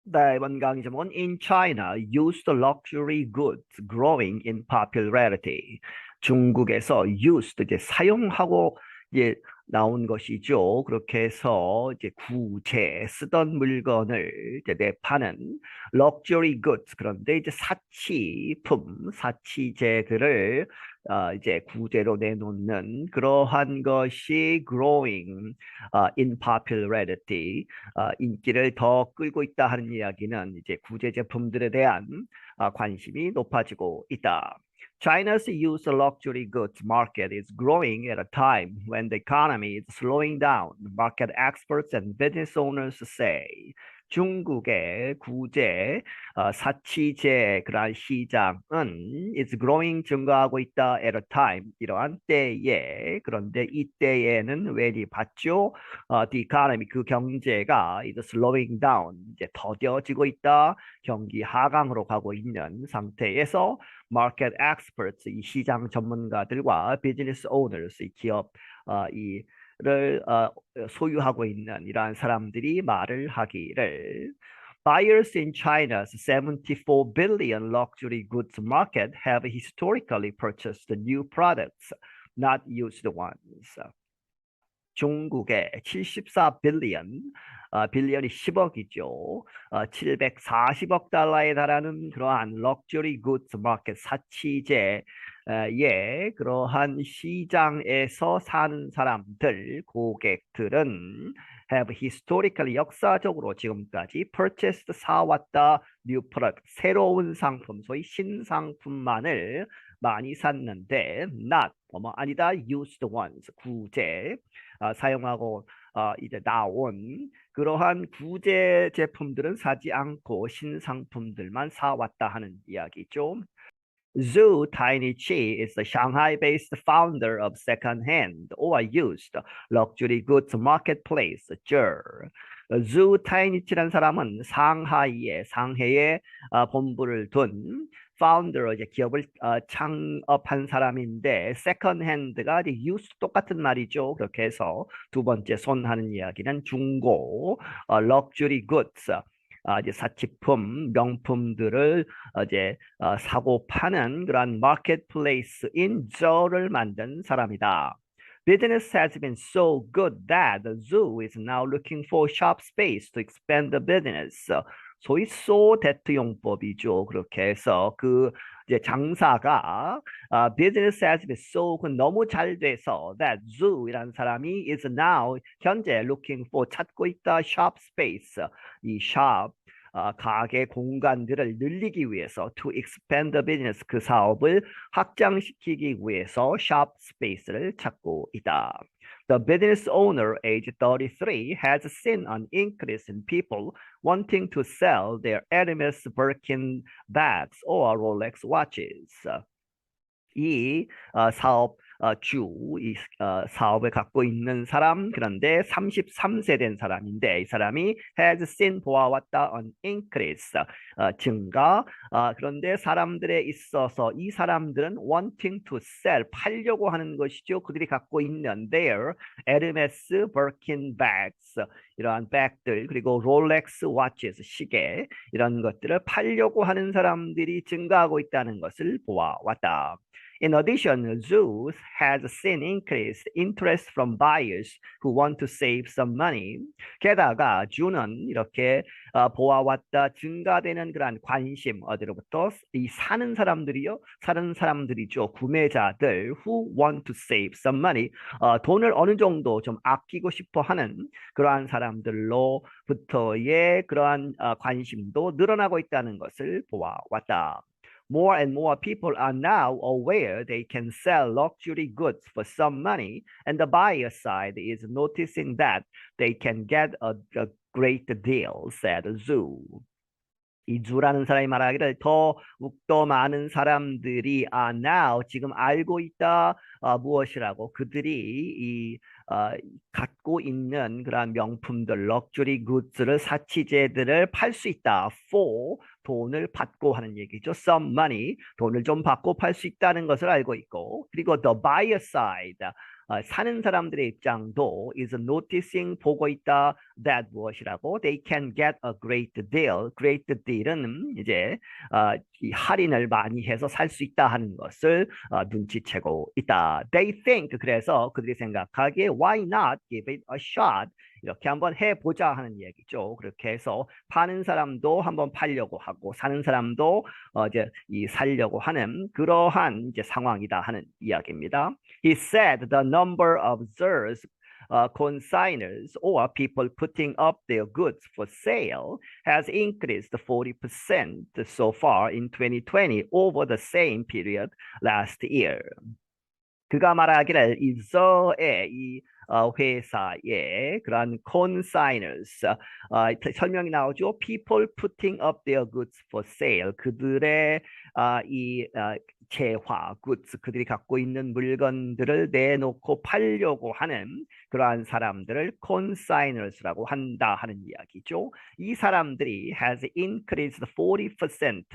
네, 이번 강의 제목은 In China, used luxury goods growing in popularity. 중국에서 used 이제 사용하고 이제 나온 것이죠. 그렇게 해서 이제 구제 쓰던 물건을 이제 내파는 luxury goods, 그런데 이제 사치품, 사치제들을 이제 구제로 내놓는 그러한 것이 growing in popularity, 인기를 더 끌고 있다 하는 이야기는 이제 구제 제품들에 대한 관심이 높아지고 있다. China's used luxury goods market is growing at a time when the economy is slowing down, market experts and business owners say. 중국의 구제, 사치제 그러한 시장은 is growing 증가하고 있다 at a time 이러한 때에. 그런데 이때에는 왜 봤죠? the economy 그 경제가 is slowing down 이제 더뎌지고 있다. 경기 하강으로 가고 있는 상태에서 market experts 이 시장 전문가들과 business owners 이 기업 이를 소유하고 있는 이러한 사람들이 말을 하기를 Buyers in China's 74 billion luxury goods market have historically purchased new products, not used ones. 중국의 74 빌리언, 빌리언이 10억이죠. 740억 달러에 달하는 그러한 럭셔리 굿즈 마켓 사치제의 그러한 시장에서 사는 사람들, 고객들은 have historically 역사적으로 지금까지 purchased 사왔다 new product 새로운 상품, 소위 신상품만을 많이 샀는데 not 뭐뭐 아니다 used ones 구제 사용하고 이제 나온 그러한 구제 제품들은 사지 않고 신상품들만 사왔다 하는 이야기죠. Zhu Taichi is the Shanghai-based founder of second-hand or used luxury goods marketplace, Zhe. Zhu Taini치라는 사람은 상해에 본부를 둔 파운더 이제 기업을 창업한 사람인데 세컨핸드가 이제 유스 똑같은 말이죠. 그렇게 해서 두 번째 손 하는 이야기는 중고 럭셔리 굿즈 이제 사치품 명품들을 이제 사고 파는 그런 마켓플레이스인 저를 만든 사람이다. Business has been so good that the zoo is now looking for shop space to expand the business. 소위 so that 용법이죠. 그렇게 해서 그 이제 장사가 business has been so 너무 잘 돼서 that zoo이라는 사람이 is now 현재 looking for 찾고 있다 shop space 이 shop 가게 공간들을 늘리기 위해서 to expand the business 그 사업을 확장시키기 위해서 shop space를 찾고 있다. The business owner, age 33, has seen an increase in people wanting to sell their Hermes Birkin bags or Rolex watches. 이 사업 이 사업을 갖고 있는 사람 그런데 33세 된 사람인데 이 사람이 has seen 보아왔다 an increase 증가 그런데 사람들에 있어서 이 사람들은 wanting to sell 팔려고 하는 것이죠. 그들이 갖고 있는 their Hermes Birkin bags 이러한 백들 그리고 롤렉스 watches 시계 이런 것들을 팔려고 하는 사람들이 증가하고 있다는 것을 보아왔다. In addition, Zeus has seen increased interest from buyers who want to save some money. 게다가 주는 이렇게 보아왔다 증가되는 그러한 관심 어디로부터 이 사는 사람들이요, 사는 사람들이죠, 구매자들 who want to save some money 돈을 어느 정도 좀 아끼고 싶어 하는 그러한 사람들로부터의 그러한 관심도 늘어나고 있다는 것을 보아왔다. More and more people are now aware they can sell luxury goods for some money, and the buyer side is noticing that they can get a great deal, said Zhu. 이주라는 사람이 말하기를 더욱더 많은 사람들이 now 지금 알고 있다 무엇이라고 그들이 이 갖고 있는 그런 명품들 럭셔리 굿즈를 사치제들을 팔 수 있다 for 돈을 받고 하는 얘기죠. some money 돈을 좀 받고 팔 수 있다는 것을 알고 있고 그리고 the buyer side 사는 사람들의 입장도 is noticing 보고 있다 that 무엇이라고 they can get a great deal. great deal은 이제 이 할인을 많이 해서 살 수 있다 하는 것을 눈치채고 있다. They think 그래서 그들이 생각하기에 why not give it a shot. 이렇게 한번 해보자 하는 얘기죠. 그렇게 해서 파는 사람도 한번 팔려고 하고 사는 사람도 이제 이 살려고 하는 그러한 이제 상황이다 하는 이야기입니다. He said the number of ZERS consigners or people putting up their goods for sale has increased 40% so far in 2020 over the same period last year. 그가 말하기를 이저의 이 회사의 그런 consigners 설명이 나오죠. People putting up their goods for sale. 그들의 이 재화, goods, 그들이 갖고 있는 물건들을 내놓고 팔려고 하는 그러한 사람들을 consigners라고 한다 하는 이야기죠. 이 사람들이 has increased 40%,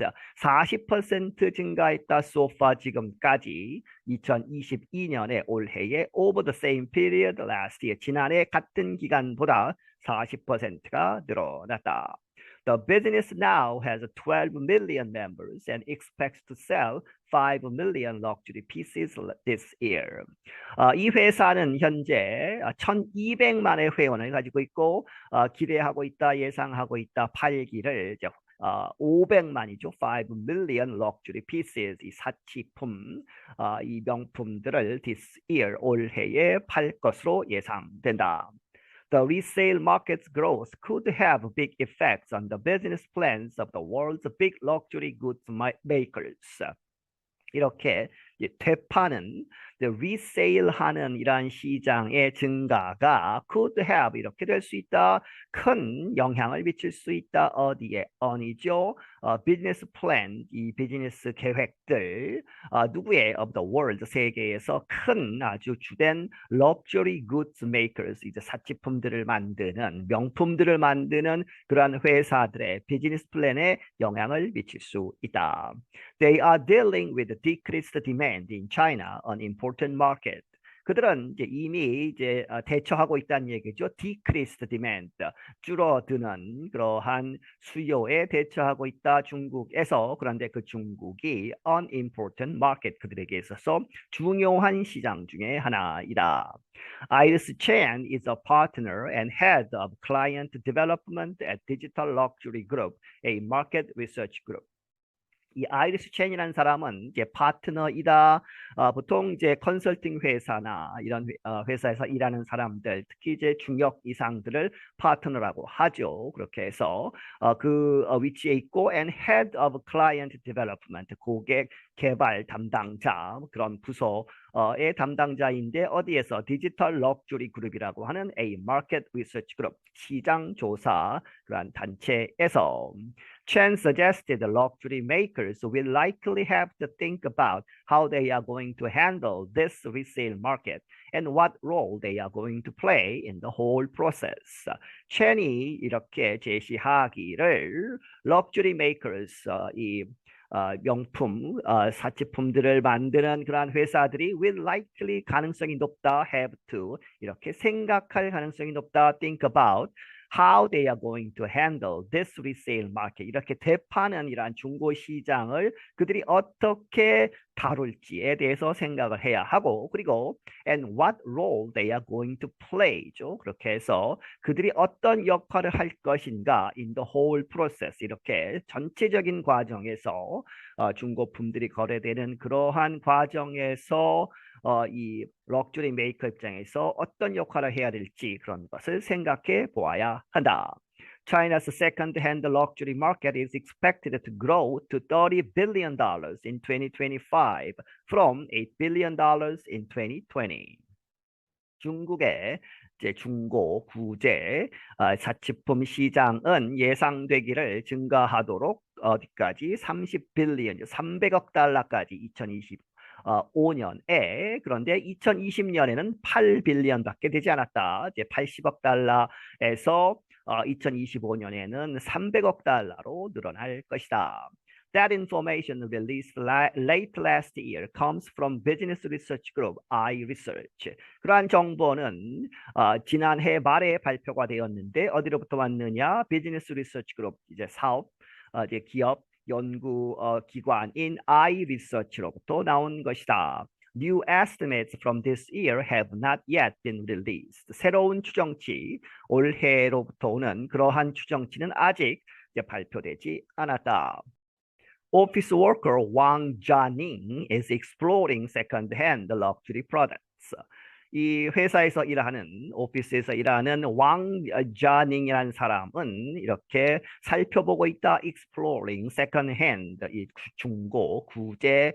40% 증가했다 so far 지금까지 2022년에 올해에 over the same period last year 지난해 같은 기간보다 40%가 늘어났다. The business now has 12 million members and expects to sell 5 million luxury pieces this year. 이 회사는 현재 1,200만의 회원을 가지고 있고 기대하고 있다, 예상하고 있다, 팔기를 이제 500만이죠. 5 million luxury pieces 이 사치품, 이 명품들을 this year 올해에 팔 것으로 예상된다. The resale market's growth could have big effects on the business plans of the world's big luxury goods makers. 이렇게 되파는 resale하는 이러한 시장의 증가가 could have 이렇게 될 수 있다. 큰 영향을 미칠 수 있다. 어디에? on이죠. 비즈니스 플랜, 이 비즈니스 계획들 누구의? of the world, 세계에서 큰 아주 주된 luxury goods makers, 이제 사치품들을 만드는 명품들을 만드는 그러한 회사들의 비즈니스 플랜에 영향을 미칠 수 있다. They are dealing with decreased demand in China, an important market. 그들은 이제 이미 이제 대처하고 있다는 얘기죠. decreased demand, 줄어드는 그러한 수요에 대처하고 있다. 중국에서. 그런데 그 중국이 an important market, 그들에게 있어서 중요한 시장 중에 하나이다. Iris Chen is a partner and head of client development at Digital Luxury Group, a market research group. 이 아이리스 첸이라는 사람은 이제 파트너이다. 보통 이제 컨설팅 회사나 이런 회사에서 일하는 사람들, 특히 이제 중역 이상들을 파트너라고 하죠. 그렇게 해서 그 위치에 있고 and head of client development, 고객 개발 담당자, 그런 부서의 담당자인데 어디에서 디지털 럭주리 그룹이라고 하는 a market research group, 시장 조사 그런 단체에서. Chen suggested the luxury makers will likely have to think about how they are going to handle this resale market and what role they are going to play in the whole process. Chen이 이렇게 제시하기를 luxury makers, 이 명품, 사치품들을 만드는 그러한 회사들이 will likely 가능성이 높다, have to 이렇게 생각할 가능성이 높다, think about how they are going to handle this resale market. 이렇게 대파는 이러한 중고 시장을 그들이 어떻게 다룰지에 대해서 생각을 해야 하고, 그리고 and what role they are going to play죠. 그렇게 해서 그들이 어떤 역할을 할 것인가 in the whole process, 이렇게 전체적인 과정에서 중고품들이 거래되는 그러한 과정에서 이 럭주리 메이커 입장에서 어떤 역할을 해야 될지 그런 것을 생각해 보아야 한다. China's second-hand luxury market is expected to grow to $30 billion in 2025 from $8 billion in 2020. 중국의 이제 중고, 구제, 사치품 시장은 예상되기를 증가하도록 어디까지 30빌리언, 300억 달러까지 2025년에, 그런데 2020년에는 8빌리언밖에 되지 않았다. 이제 80억 달러에서 2025년에는 300억 달러로 늘어날 것이다. That information released late last year comes from business research group iResearch. 그러한 정보는 지난해 말에 발표가 되었는데 어디로부터 왔느냐? 비즈니스 리서치 그룹 이제 사업 이제 기업 연구 기관인 iResearch로부터 나온 것이다. New estimates from this year have not yet been released. 새로운 추정치, 올해로부터 오는 그러한 추정치는 아직 이제 발표되지 않았다. Office worker Wang Jianing is exploring second-hand luxury products. 이 회사에서 일하는 오피스에서 일하는 왕 자닝이라는 사람은 이렇게 살펴보고 있다. Exploring second-hand 이 중고 구제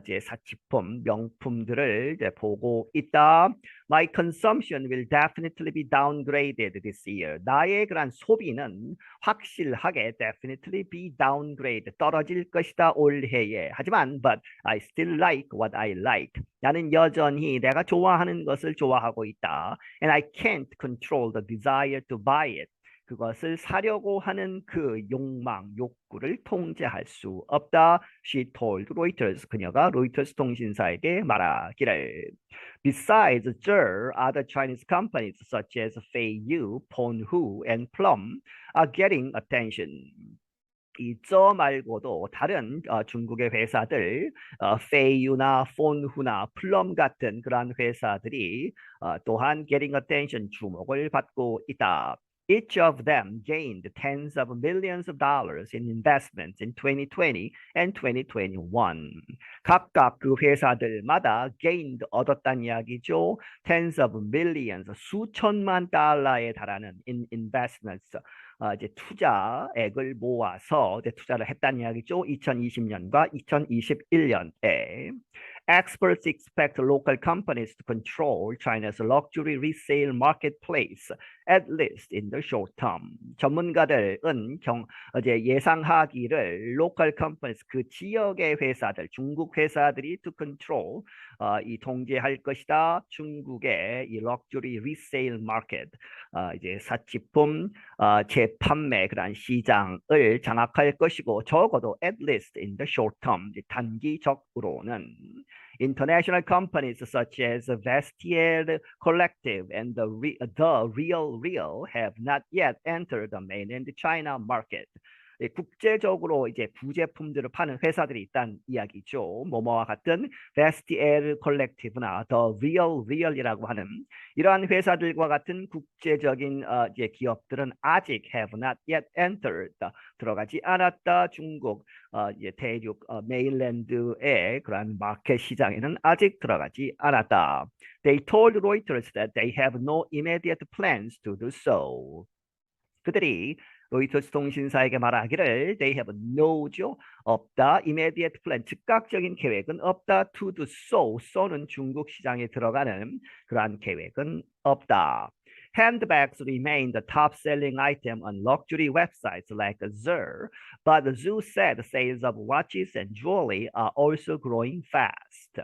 이제 사치품 명품들을 이제 보고 있다. My consumption will definitely be downgraded this year. 나의 그런 소비는 확실하게 definitely be downgraded 떨어질 것이다 올해에. 하지만 but I still like what I like. 나는 여전히 내가 좋아하는 것을 좋아하고 있다. And I can't control the desire to buy it. 그것을 사려고 하는 그 욕망, 욕구를 통제할 수 없다. She told Reuters. 그녀가 로이터스 통신사에게 말하기를. Besides Zhe, other Chinese companies such as Feiyu, Ponhu, and Plum are getting attention. 이저 말고도 다른 중국의 회사들, 페이유나 폰후나 플럼 같은 그러한 회사들이 또한 getting attention 주목을 받고 있다. Each of them gained tens of millions of dollars in investments in 2020 and 2021. 각각 그 회사들마다 gained 얻었다는 이야기죠. Tens of millions, 수천만 달러에 달하는 investments. 이제 투자액을 모아서 이제 투자를 했다는 이야기죠. 2020년과 2021년에. Experts expect local companies to control China's luxury resale marketplace, at least in the short term. 전문가들은 이제 예상하기를 local companies, 그 지역의 회사들, 중국 회사들이 to control, 이 통제할 것이다. 중국의 이 luxury resale market, 이제 사치품 재판매 그런 시장을 장악할 것이고 적어도 at least in the short term, 단기적으로는. International companies such as Vestiaire Collective and the Real Real have not yet entered the mainland China market. 국제적으로 이제 부제품들을 파는 회사들이 있다는 이야기죠. 뭐뭐와 같은 Vestiaire Collective나 The Real Real이라고 하는 이러한 회사들과 같은 국제적인 이제 기업들은 아직 have not yet entered, 들어가지 않았다. 중국 이제 대륙 메인랜드의 그러한 마켓 시장에는 아직 들어가지 않았다. They told Reuters that they have no immediate plans to do so. 그들이 로이터스 통신사에게 말하기를 they have no죠. 없다. immediate plan. 즉각적인 계획은 없다. to do so. so는 중국 시장에 들어가는 그러한 계획은 없다. Handbags remain the top-selling item on luxury websites like Zhe, but Zhu said sales of watches and jewelry are also growing fast.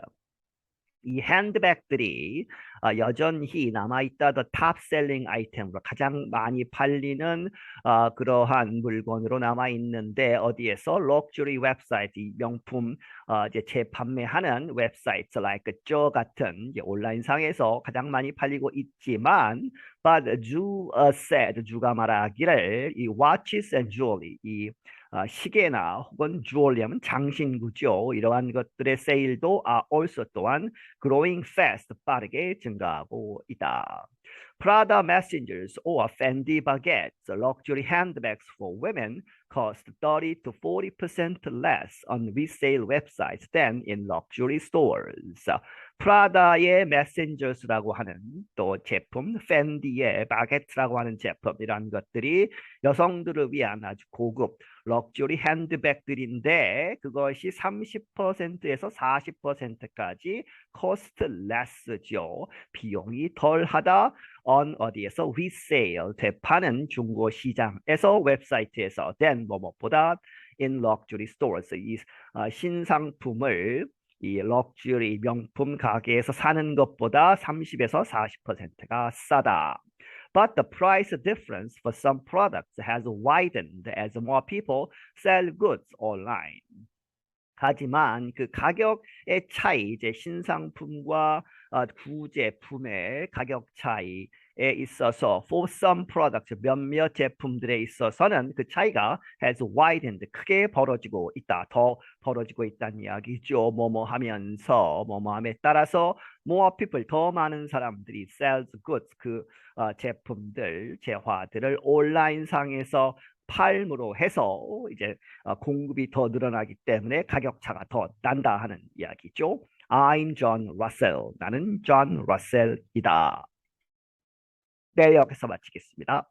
이 핸드백들이 여전히 남아있다. The top selling 아이템으로 가장 많이 팔리는 그러한 물건으로 남아있는데 어디에서? 럭셔리 웹사이트, 명품 이제 재판매하는 웹사이트 like 저 같은 온라인상에서 가장 많이 팔리고 있지만 but Zhu said, 주가 말하기를 이 watches and jewelry, 이 시계나 혹은 주얼리하면 장신구죠. 이러한 것들의 세일도 also 또한 growing fast, 빠르게 증가하고 있다. Prada messengers or Fendi baguettes, luxury handbags for women, cost 30 to 40% less on resale websites than in luxury stores. 프라다의 메신저스라고 하는 또 제품, 펜디의 바게트라고 하는 제품, 이런 것들이 여성들을 위한 아주 고급 럭셔리 핸드백들인데 그것이 30%에서 40%까지 cost less죠. 비용이 덜하다. on 어디에서? resale, 되파는 중고 시장에서 웹사이트에서 than 뭐뭐보다 in luxury stores, 이 신상품을 이 럭셔리 명품 가게에서 사는 것보다 30에서 40%가 싸다. But the price difference for some products has widened as more people sell goods online. 하지만 그 가격의 차이, 이제 신상품과 구제품의 가격 차이에 있어서 for some products, 몇몇 제품들에 있어서는 그 차이가 has widened, 크게 벌어지고 있다, 더 벌어지고 있다는 이야기죠. 뭐뭐 하면서, 뭐뭐 함에 따라서 more people, 더 많은 사람들이 sells goods, 그 제품들, 재화들을 온라인상에서 팔므로 해서 이제 공급이 더 늘어나기 때문에 가격차가 더 난다 하는 이야기죠. I'm John Russell. 나는 John Russell이다. 네, 여기서 마치겠습니다.